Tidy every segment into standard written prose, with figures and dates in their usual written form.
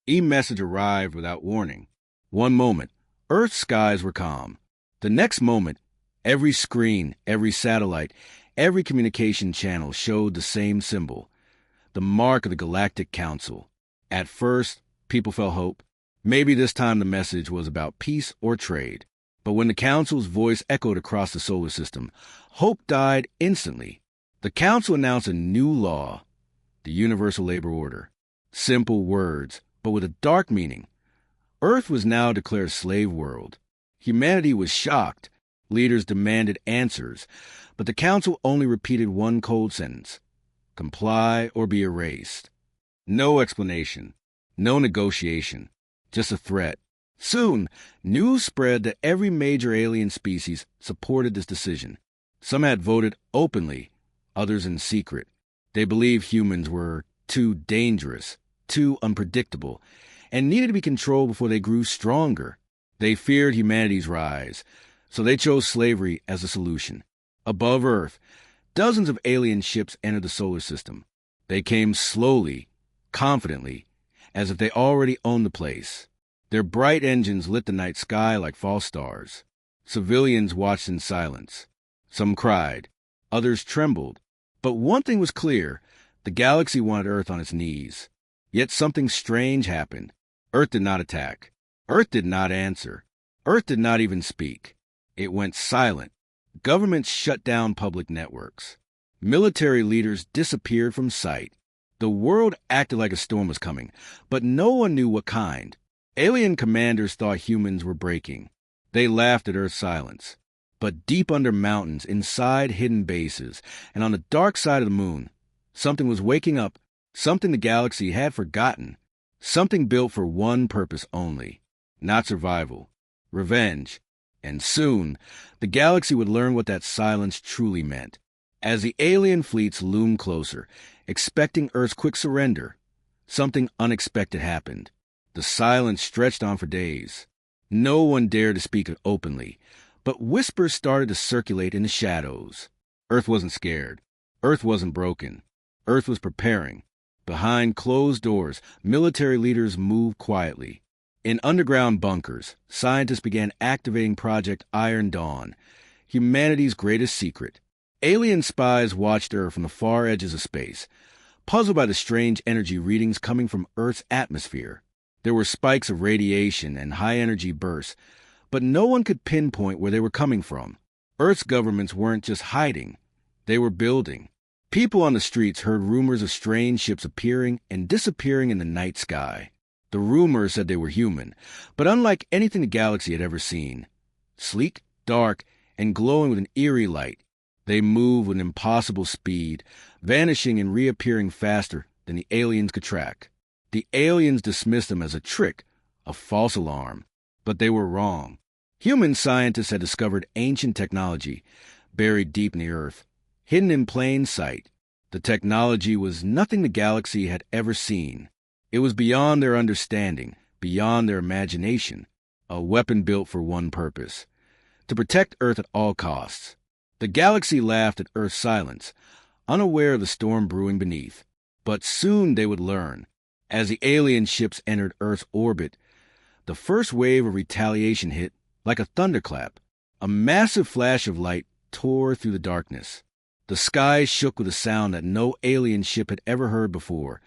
E-message arrived without warning. One moment, Earth's skies were calm. The next moment, every screen, every satellite, every communication channel showed the same symbol, the mark of the Galactic Council. At first, people felt hope. Maybe this time the message was about peace or trade. But when the Council's voice echoed across the solar system, hope died instantly. The Council announced a new law, the Universal Labor Order. Simple words, but with a dark meaning. Earth was now declared a slave world. Humanity was shocked. Leaders demanded answers, but the Council only repeated one cold sentence: comply or be erased. No explanation, no negotiation, just a threat. Soon, news spread that every major alien species supported this decision. Some had voted openly, others in secret. They believed humans were too dangerous, too unpredictable, and needed to be controlled before they grew stronger. They feared humanity's rise, so they chose slavery as a solution. Above Earth, dozens of alien ships entered the solar system. They came slowly, confidently, as if they already owned the place. Their bright engines lit the night sky like false stars. Civilians watched in silence. Some cried, others trembled. But one thing was clear: the galaxy wanted Earth on its knees. Yet something strange happened. Earth did not attack. Earth did not answer. Earth did not even speak. It went silent. Governments shut down public networks. Military leaders disappeared from sight. The world acted like a storm was coming, but no one knew what kind. Alien commanders thought humans were breaking. They laughed at Earth's silence. But deep under mountains, inside hidden bases, and on the dark side of the moon, something was waking up, something the galaxy had forgotten, something built for one purpose only: not survival, revenge. And soon, the galaxy would learn what that silence truly meant. As the alien fleets loomed closer, expecting Earth's quick surrender, something unexpected happened. The silence stretched on for days. No one dared to speak it openly, but whispers started to circulate in the shadows. Earth wasn't scared. Earth wasn't broken. Earth was preparing. Behind closed doors, military leaders moved quietly. In underground bunkers, scientists began activating Project Iron Dawn, humanity's greatest secret. Alien spies watched Earth from the far edges of space, puzzled by the strange energy readings coming from Earth's atmosphere. There were spikes of radiation and high-energy bursts, but no one could pinpoint where they were coming from. Earth's governments weren't just hiding. They were building. People on the streets heard rumors of strange ships appearing and disappearing in the night sky. The rumors said they were human, but unlike anything the galaxy had ever seen. Sleek, dark, and glowing with an eerie light, they moved with an impossible speed, vanishing and reappearing faster than the aliens could track. The aliens dismissed them as a trick, a false alarm. But they were wrong. Human scientists had discovered ancient technology buried deep in the Earth, hidden in plain sight. The technology was nothing the galaxy had ever seen. It was beyond their understanding, beyond their imagination, a weapon built for one purpose: to protect Earth at all costs. The galaxy laughed at Earth's silence, unaware of the storm brewing beneath. But soon they would learn. As the alien ships entered Earth's orbit, the first wave of retaliation hit like a thunderclap. A massive flash of light tore through the darkness. The sky shook with a sound that no alien ship had ever heard before,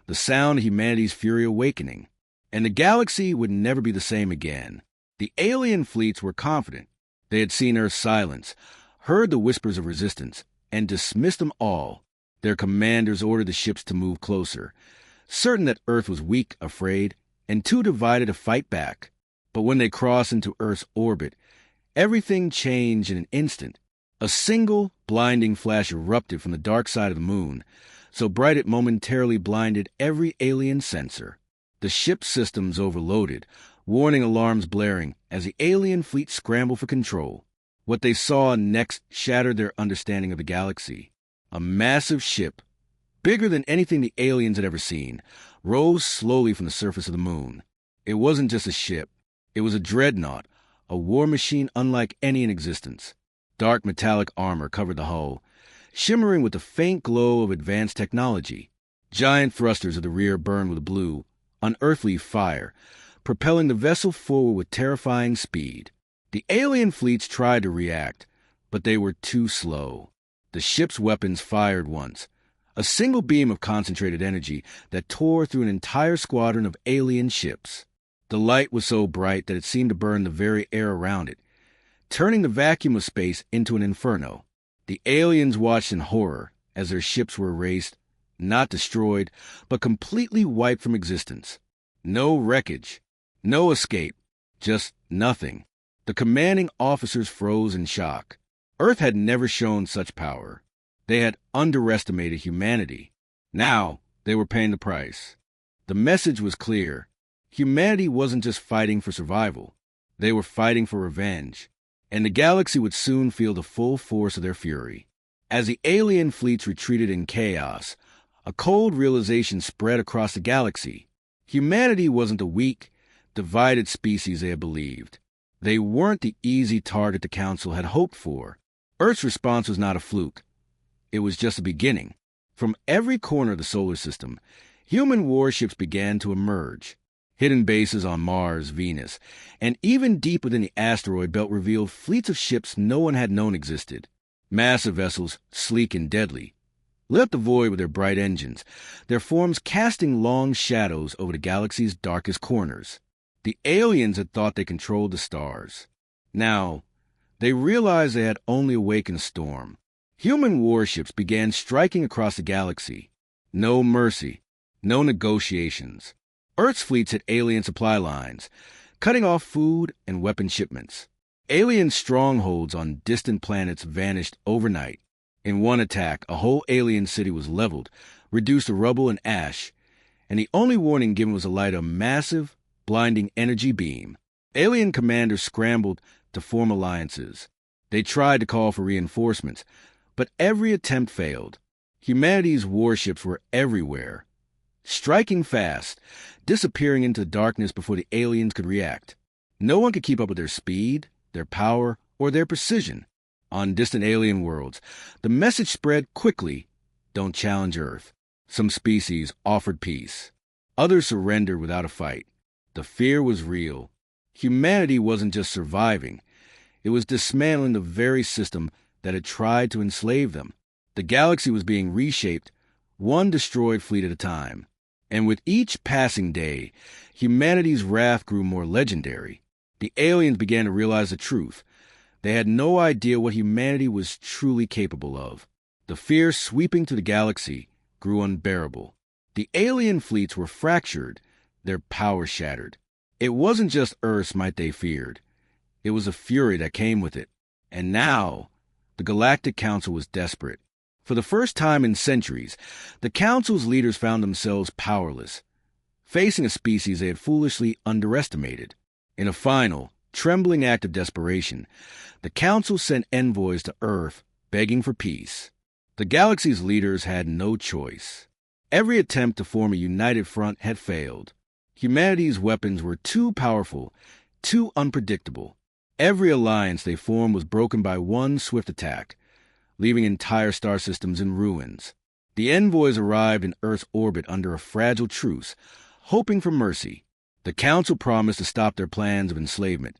the sound of humanity's fury awakening. And the galaxy would never be the same again. The alien fleets were confident. They had seen Earth's silence, heard the whispers of resistance, and dismissed them all. Their commanders ordered the ships to move closer, certain that Earth was weak, afraid, and too divided to fight back. But when they crossed into Earth's orbit, everything changed in an instant. A single, blinding flash erupted from the dark side of the moon, so bright it momentarily blinded every alien sensor. The ship's systems overloaded, warning alarms blaring as the alien fleet scrambled for control. What they saw next shattered their understanding of the galaxy. A massive ship, bigger than anything the aliens had ever seen, rose slowly from the surface of the moon. It wasn't just a ship. It was a dreadnought, a war machine unlike any in existence. Dark metallic armor covered the hull, shimmering with the faint glow of advanced technology. Giant thrusters at the rear burned with blue, unearthly fire, propelling the vessel forward with terrifying speed. The alien fleets tried to react, but they were too slow. The ship's weapons fired once, a single beam of concentrated energy that tore through an entire squadron of alien ships. The light was so bright that it seemed to burn the very air around it, turning the vacuum of space into an inferno. The aliens watched in horror as their ships were erased, not destroyed, but completely wiped from existence. No wreckage, no escape, just nothing. The commanding officers froze in shock. Earth had never shown such power. They had underestimated humanity. Now they were paying the price. The message was clear. Humanity wasn't just fighting for survival. They were fighting for revenge. And the galaxy would soon feel the full force of their fury. As the alien fleets retreated in chaos, a cold realization spread across the galaxy. Humanity wasn't the weak, divided species they had believed. They weren't the easy target the Council had hoped for. Earth's response was not a fluke. It was just a beginning. From every corner of the solar system, human warships began to emerge. Hidden bases on Mars, Venus, and even deep within the asteroid belt revealed fleets of ships no one had known existed. Massive vessels, sleek and deadly, lit up the void with their bright engines, their forms casting long shadows over the galaxy's darkest corners. The aliens had thought they controlled the stars. Now, they realized they had only awakened a storm. Human warships began striking across the galaxy. No mercy, no negotiations. Earth's fleets hit alien supply lines, cutting off food and weapon shipments. Alien strongholds on distant planets vanished overnight. In one attack, a whole alien city was leveled, reduced to rubble and ash, and the only warning given was to light a massive, blinding energy beam. Alien commanders scrambled to form alliances. They tried to call for reinforcements, but every attempt failed. Humanity's warships were everywhere, striking fast, disappearing into the darkness before the aliens could react. No one could keep up with their speed, their power, or their precision. On distant alien worlds, the message spread quickly: don't challenge Earth. Some species offered peace. Others surrendered without a fight. The fear was real. Humanity wasn't just surviving. It was dismantling the very system that had tried to enslave them. The galaxy was being reshaped, one destroyed fleet at a time. And with each passing day, humanity's wrath grew more legendary. The aliens began to realize the truth. They had no idea what humanity was truly capable of. The fear sweeping through the galaxy grew unbearable. The alien fleets were fractured, their power shattered. It wasn't just Earth's might they feared. It was the fury that came with it. And now, the Galactic Council was desperate. For the first time in centuries, the Council's leaders found themselves powerless, facing a species they had foolishly underestimated. In a final, trembling act of desperation, the Council sent envoys to Earth begging for peace. The galaxy's leaders had no choice. Every attempt to form a united front had failed. Humanity's weapons were too powerful, too unpredictable. Every alliance they formed was broken by one swift attack, leaving entire star systems in ruins. The envoys arrived in Earth's orbit under a fragile truce, hoping for mercy. The Council promised to stop their plans of enslavement,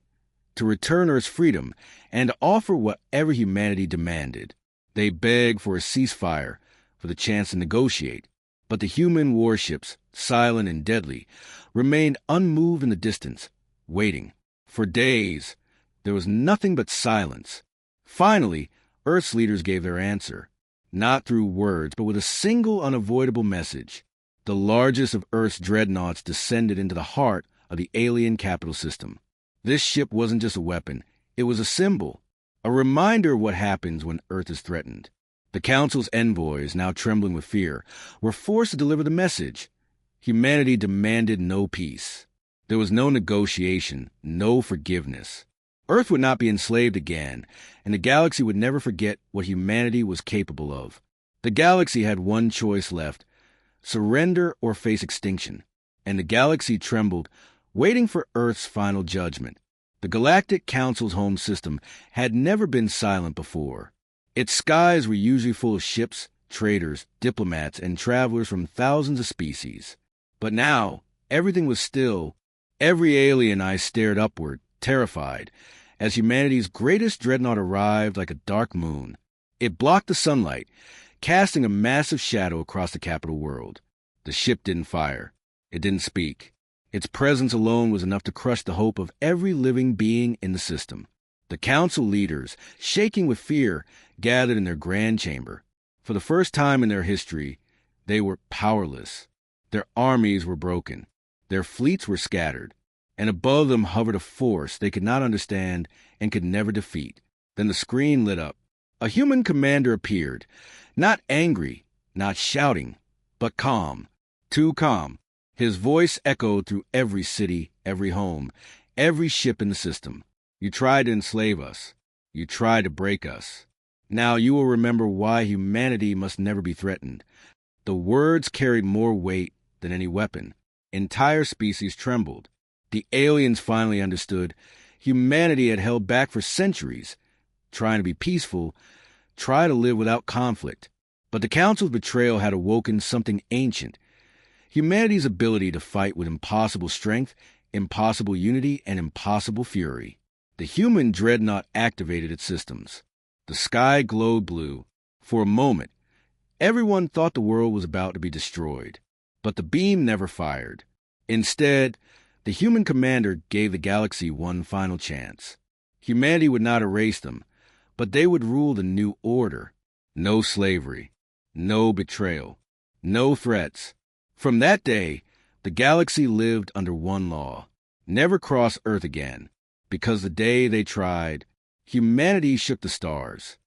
to return Earth's freedom, and to offer whatever humanity demanded. They begged for a ceasefire, for the chance to negotiate. But the human warships, silent and deadly, remained unmoved in the distance, waiting. For days, there was nothing but silence. Finally, Earth's leaders gave their answer, not through words, but with a single unavoidable message. The largest of Earth's dreadnoughts descended into the heart of the alien capital system. This ship wasn't just a weapon, it was a symbol, a reminder of what happens when Earth is threatened. The Council's envoys, now trembling with fear, were forced to deliver the message. Humanity demanded no peace. There was no negotiation, no forgiveness. Earth would not be enslaved again, and the galaxy would never forget what humanity was capable of. The galaxy had one choice left: surrender or face extinction. And the galaxy trembled, waiting for Earth's final judgment. The Galactic Council's home system had never been silent before. Its skies were usually full of ships, traders, diplomats, and travelers from thousands of species. But now, Everything was still. Every alien eye stared upward, terrified, as humanity's greatest dreadnought arrived like a dark moon. It blocked the sunlight, casting a massive shadow across the capital world. The ship didn't fire. It didn't speak. Its presence alone was enough to crush the hope of every living being in the system. The council leaders, shaking with fear, gathered in their grand chamber. For the first time in their history, they were powerless. Their armies were broken. Their fleets were scattered. And above them hovered a force they could not understand and could never defeat. Then the screen lit up. A human commander appeared, not angry, not shouting, but calm, too calm. His voice echoed through every city, every home, every ship in the system. You tried to enslave us. You tried to break us. Now you will remember why humanity must never be threatened. The words carried more weight than any weapon. Entire species trembled. The aliens finally understood. Humanity had held back for centuries, trying to be peaceful, try to live without conflict. But the Council's betrayal had awoken something ancient. Humanity's ability to fight with impossible strength, impossible unity, and impossible fury. The human dreadnought activated its systems. The sky glowed blue. For a moment, everyone thought the world was about to be destroyed. But the beam never fired. Instead, the human commander gave the galaxy one final chance. Humanity would not erase them, but they would rule the new order. No slavery, no betrayal, no threats. From that day, the galaxy lived under one law: never cross Earth again. Because the day they tried, humanity shook the stars.